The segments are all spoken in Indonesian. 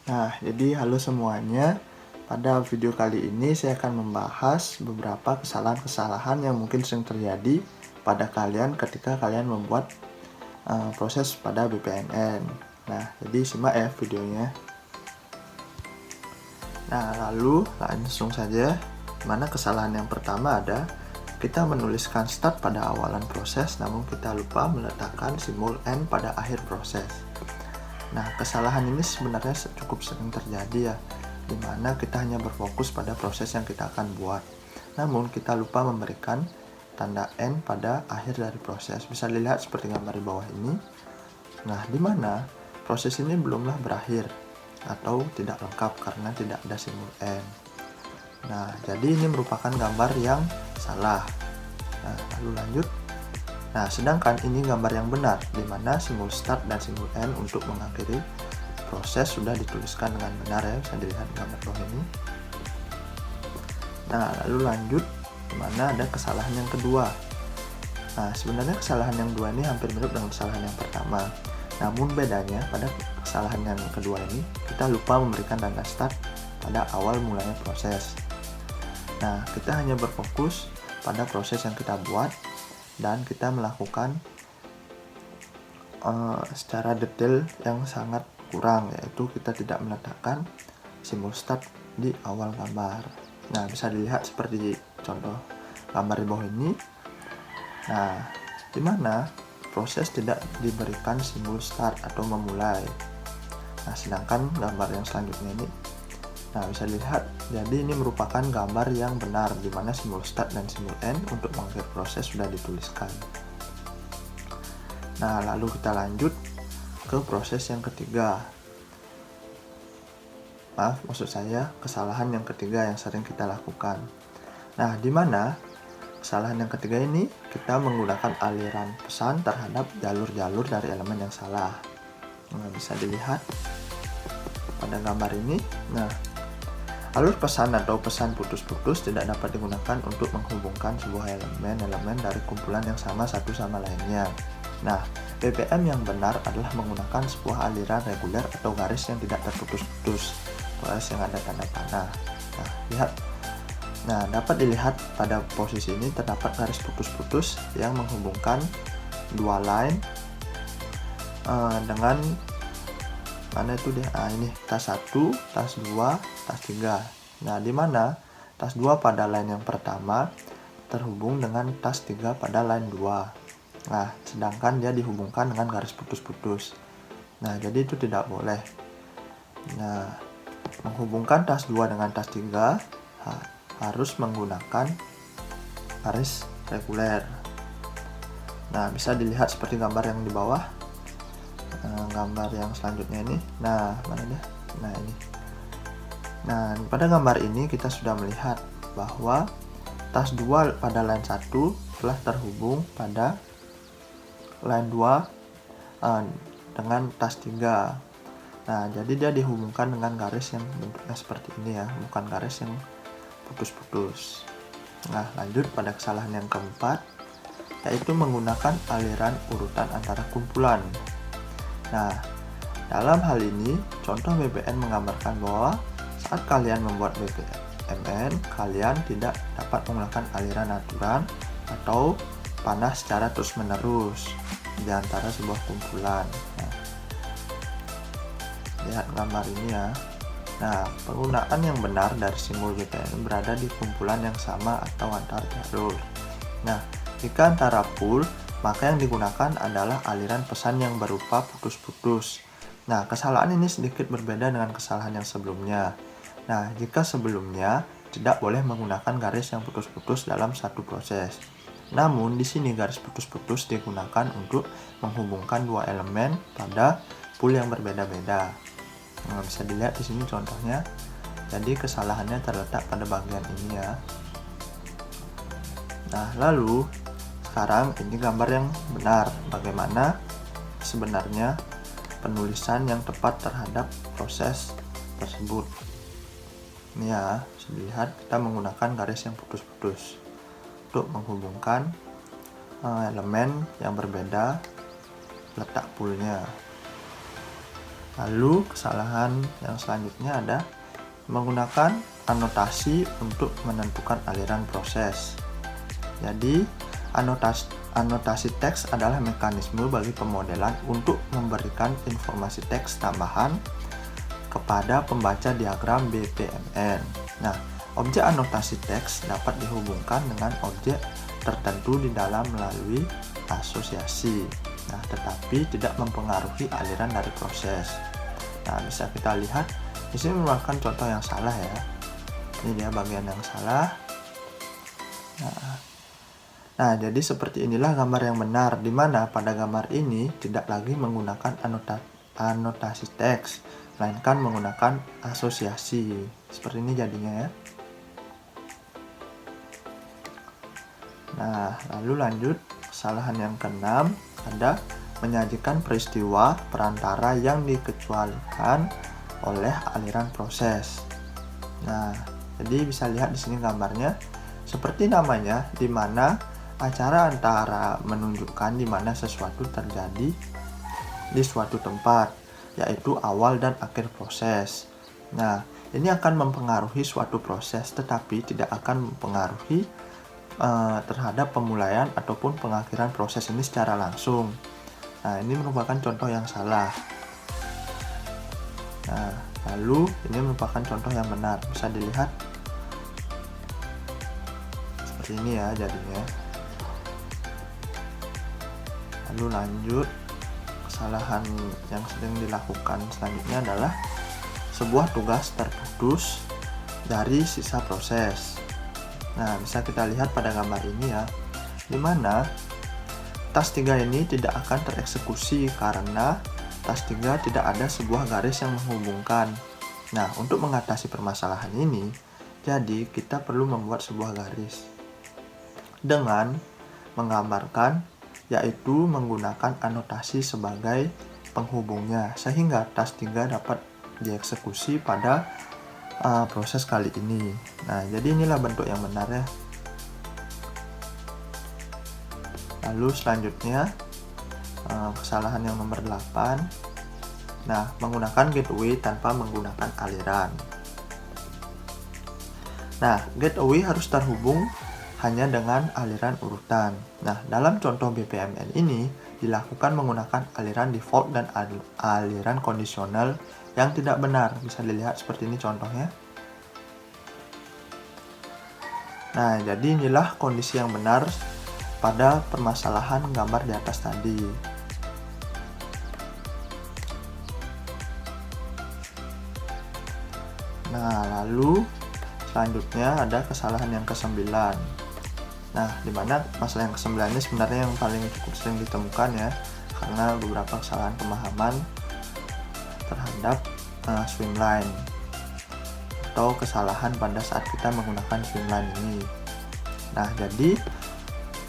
Nah, jadi halo semuanya. Pada video kali ini saya akan membahas beberapa kesalahan-kesalahan yang mungkin sering terjadi pada kalian ketika kalian membuat proses pada BPMN. Nah, jadi simak ya videonya. Nah, lalu langsung saja. Mana kesalahan yang pertama ada kita menuliskan start pada awalan proses namun kita lupa meletakkan simbol end pada akhir proses. Nah, kesalahan ini sebenarnya cukup sering terjadi ya, dimana kita hanya berfokus pada proses yang kita akan buat. Namun, kita lupa memberikan tanda end pada akhir dari proses. Bisa dilihat seperti gambar di bawah ini. Nah, dimana proses ini belumlah berakhir atau tidak lengkap karena tidak ada simbol end. Nah, jadi ini merupakan gambar yang salah. Nah, lalu lanjut. Nah, sedangkan ini gambar yang benar, di mana simbol start dan simbol end untuk mengakhiri proses sudah dituliskan dengan benar ya, bisa dilihat gambar bawah ini. Nah, lalu lanjut, di mana ada kesalahan yang kedua. Nah, sebenarnya kesalahan yang kedua ini hampir mirip dengan kesalahan yang pertama. Namun bedanya pada kesalahan yang kedua ini, kita lupa memberikan tanda start pada awal mulanya proses. Nah, kita hanya berfokus pada proses yang kita buat dan kita melakukan secara detail yang sangat kurang, yaitu kita tidak meletakkan simbol start di awal gambar. Nah, bisa dilihat seperti contoh gambar di bawah ini. Nah, di mana proses tidak diberikan simbol start atau memulai. Nah, sedangkan gambar yang selanjutnya ini, nah bisa dilihat, jadi ini merupakan gambar yang benar di mana simbol start dan simbol end untuk mengakhiri proses sudah dituliskan. Nah, lalu kita lanjut ke proses yang ketiga. Maksud saya kesalahan yang ketiga yang sering kita lakukan. Nah, di mana kesalahan yang ketiga ini kita menggunakan aliran pesan terhadap jalur-jalur dari elemen yang salah. Nah, bisa dilihat pada gambar ini. Nah, alur pesan atau pesan putus-putus tidak dapat digunakan untuk menghubungkan sebuah elemen dari kumpulan yang sama satu sama lainnya. Nah, BPM yang benar adalah menggunakan sebuah aliran reguler atau garis yang tidak terputus-putus, garis yang ada tanda panah. Nah, lihat. Nah, dapat dilihat pada posisi ini terdapat garis putus-putus yang menghubungkan dua line dengan mana itu dia? Ini tas 1, tas 2, tas 3. Nah, di mana tas 2 pada line yang pertama terhubung dengan tas 3 pada line 2. Nah, sedangkan dia dihubungkan dengan garis putus-putus. Nah, jadi itu tidak boleh. Nah, menghubungkan tas 2 dengan tas 3 harus menggunakan garis reguler. Nah, bisa dilihat seperti gambar yang di bawah. Gambar yang selanjutnya ini, nah mana dia? Nah ini. Nah, pada gambar ini kita sudah melihat bahwa tas 2 pada line 1 telah terhubung pada line 2 dengan tas 3. Nah, jadi dia dihubungkan dengan garis yang bentuknya seperti ini ya, bukan garis yang putus-putus. Nah, lanjut pada kesalahan yang keempat, yaitu menggunakan aliran urutan antara kumpulan. Nah, dalam hal ini, contoh BPN menggambarkan bahwa saat kalian membuat BPMN, kalian tidak dapat menggunakan aliran aturan atau panah secara terus-menerus di antara sebuah kumpulan. Nah, lihat gambar ini ya. Nah, penggunaan yang benar dari simbol BPN berada di kumpulan yang sama atau antar jalur. Nah, jika antara pool, maka yang digunakan adalah aliran pesan yang berupa putus-putus. Nah, kesalahan ini sedikit berbeda dengan kesalahan yang sebelumnya. Nah, jika sebelumnya tidak boleh menggunakan garis yang putus-putus dalam satu proses. Namun, di sini garis putus-putus digunakan untuk menghubungkan dua elemen pada pool yang berbeda-beda. Nah, bisa dilihat di sini contohnya. Jadi, kesalahannya terletak pada bagian ini ya. Nah, lalu sekarang ini gambar yang benar, bagaimana sebenarnya penulisan yang tepat terhadap proses tersebut. Ini ya, bisa dilihat kita menggunakan garis yang putus-putus untuk menghubungkan elemen yang berbeda letak poolnya. Lalu kesalahan yang selanjutnya ada menggunakan anotasi untuk menentukan aliran proses. Jadi anotasi teks adalah mekanisme bagi pemodelan untuk memberikan informasi teks tambahan kepada pembaca diagram BPMN. Nah, objek anotasi teks dapat dihubungkan dengan objek tertentu di dalam melalui asosiasi. Nah, tetapi tidak mempengaruhi aliran dari proses. Nah, bisa kita lihat di sini merupakan contoh yang salah ya. Ini dia bagian yang salah. Nah, jadi seperti inilah gambar yang benar, di mana pada gambar ini tidak lagi menggunakan anotasi teks, melainkan menggunakan asosiasi. Seperti ini jadinya ya. Nah, lalu lanjut kesalahan yang keenam ada menyajikan peristiwa perantara yang dikecualikan oleh aliran proses. Nah, jadi bisa lihat di sini gambarnya seperti namanya, di mana acara antara menunjukkan di mana sesuatu terjadi di suatu tempat, yaitu awal dan akhir proses. Nah, ini akan mempengaruhi suatu proses, tetapi tidak akan mempengaruhi terhadap pemulaian ataupun pengakhiran proses ini secara langsung. Nah, ini merupakan contoh yang salah. Nah, lalu ini merupakan contoh yang benar. Bisa dilihat seperti ini ya jadinya. Lalu lanjut, kesalahan yang sering dilakukan selanjutnya adalah sebuah tugas terputus dari sisa proses. Nah, bisa kita lihat pada gambar ini ya, di mana task 3 ini tidak akan tereksekusi karena task 3 tidak ada sebuah garis yang menghubungkan. Nah, untuk mengatasi permasalahan ini, jadi kita perlu membuat sebuah garis dengan menggambarkan, yaitu menggunakan anotasi sebagai penghubungnya, sehingga task 3 dapat dieksekusi pada proses kali ini. Nah, jadi inilah bentuk yang benar ya. Lalu selanjutnya kesalahan yang nomor 8. Nah, menggunakan gateway tanpa menggunakan aliran. Nah, gateway harus terhubung hanya dengan aliran urutan. Nah, dalam contoh BPMN ini dilakukan menggunakan aliran default dan aliran kondisional yang tidak benar. Bisa dilihat seperti ini contohnya. Nah, jadi inilah kondisi yang benar pada permasalahan gambar di atas tadi. Nah, lalu selanjutnya ada kesalahan yang ke-9. Nah, dimana masalah yang ke-9 ini sebenarnya yang paling cukup sering ditemukan ya, karena beberapa kesalahan pemahaman terhadap swimline atau kesalahan pada saat kita menggunakan swimline ini. Nah, jadi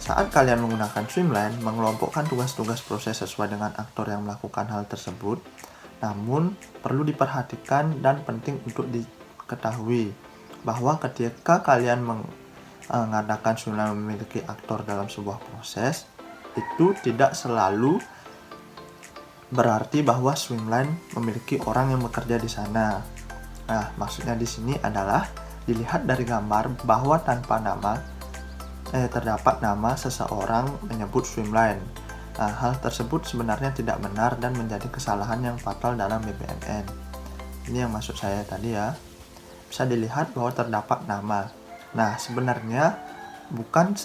saat kalian menggunakan swimline, mengelompokkan tugas-tugas proses sesuai dengan aktor yang melakukan hal tersebut. Namun, perlu diperhatikan dan penting untuk diketahui bahwa ketika kalian mengadakan swimline memiliki aktor dalam sebuah proses, itu tidak selalu berarti bahwa swimline memiliki orang yang bekerja di sana. Nah, maksudnya di sini adalah dilihat dari gambar bahwa tanpa nama terdapat nama seseorang menyebut swimline. Nah, hal tersebut sebenarnya tidak benar dan menjadi kesalahan yang fatal dalam BPMN. Ini yang maksud saya tadi ya. Bisa dilihat bahwa terdapat nama. Nah, sebenarnya bukan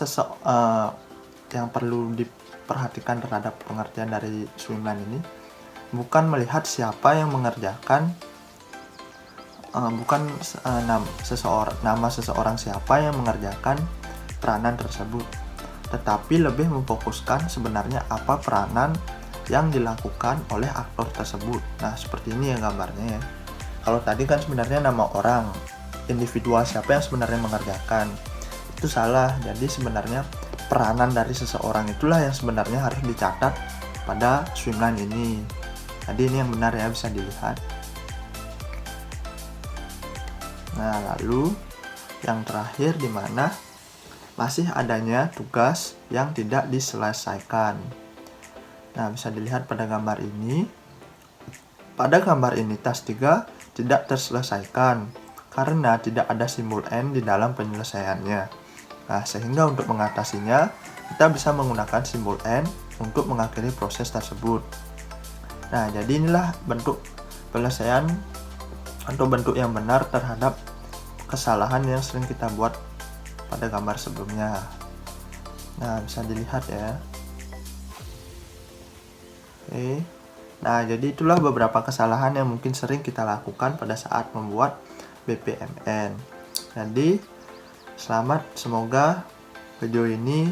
yang perlu diperhatikan terhadap pengertian dari swimline ini, bukan melihat siapa yang mengerjakan, bukan nama seseorang siapa yang mengerjakan peranan tersebut, tetapi lebih memfokuskan sebenarnya apa peranan yang dilakukan oleh aktor tersebut. Nah, seperti ini ya gambarnya ya. Kalau tadi kan sebenarnya nama orang, individual siapa yang sebenarnya mengerjakan, itu salah. Jadi sebenarnya peranan dari seseorang itulah yang sebenarnya harus dicatat pada swimline ini. Jadi ini yang benar ya, bisa dilihat. Nah, lalu yang terakhir di mana masih adanya tugas yang tidak diselesaikan. Nah, bisa dilihat pada gambar ini. pada gambar ini task 3 tidak terselesaikan karena tidak ada simbol N di dalam penyelesaiannya. Nah, sehingga untuk mengatasinya, kita bisa menggunakan simbol N untuk mengakhiri proses tersebut. Nah, jadi inilah bentuk penyelesaian atau bentuk yang benar terhadap kesalahan yang sering kita buat pada gambar sebelumnya. Nah, bisa dilihat ya. Oke. Nah, jadi itulah beberapa kesalahan yang mungkin sering kita lakukan pada saat membuat BPMN. Jadi, semoga video ini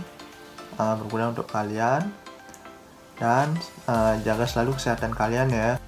berguna untuk kalian, dan jaga selalu kesehatan kalian ya.